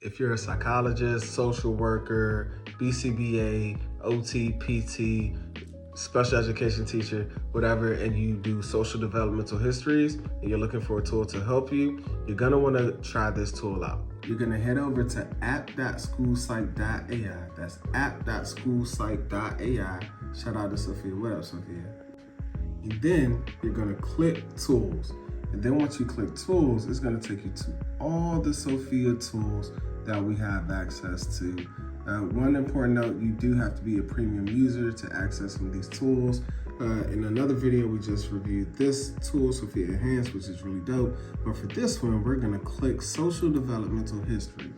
If you're a psychologist, social worker, BCBA, OT, PT, special education teacher, whatever, and you do social developmental histories, and you're looking for a tool to help you, you're gonna wanna try this tool out. You're gonna head over to app.schoolpsych.ai. That's app.schoolpsych.ai. Shout out to Sophia. What up, Sophia? And then you're gonna click tools. And then once you click tools, it's gonna take you to all the Sophia tools that we have access to. One important note, you do have to be a premium user to access some of these tools. In another video, we just reviewed this tool, Sophia Enhanced, which is really dope. But for this one, we're gonna click Social Developmental History.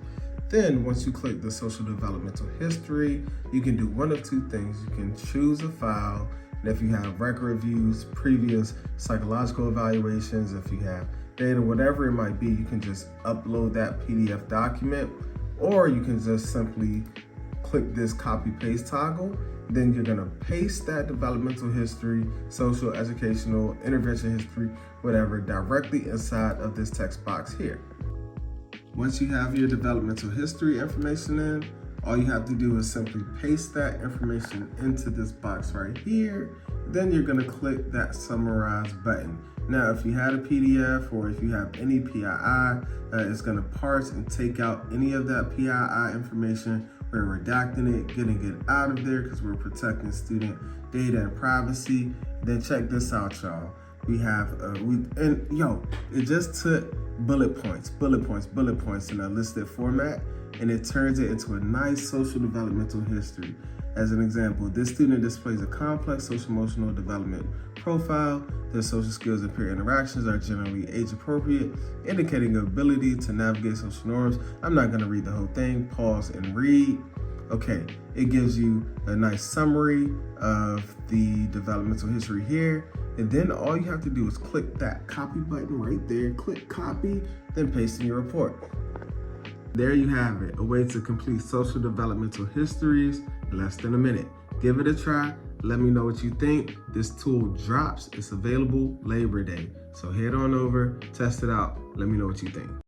Then once you click the Social Developmental History, you can do one of two things. You can choose a file, and if you have record reviews, previous psychological evaluations, if you have data, whatever it might be, you can just upload that PDF document, or you can just simply click this copy paste toggle. Then you're gonna paste that developmental history, social, educational, intervention history, whatever, directly inside of this text box here. Once you have your developmental history information in, all you have to do is simply paste that information into this box right here. Then you're gonna click that summarize button. Now, if you had a PDF or if you have any PII, it's gonna parse and take out any of that PII information. We're redacting it, getting it out of there because we're protecting student data and privacy. Then check this out, y'all. We have, it just took bullet points in a listed format, and it turns it into a nice social developmental history. As an example, this student displays a complex social-emotional development profile. Their social skills and peer interactions are generally age-appropriate, indicating ability to navigate social norms. I'm not gonna read the whole thing, pause and read. Okay, it gives you a nice summary of the developmental history here. And then all you have to do is click that copy button right there, click copy, then paste in your report. There you have it, a way to complete social developmental histories in less than a minute. Give it a try. Let me know what you think. This tool drops. It's available Labor Day. So head on over, test it out. Let me know what you think.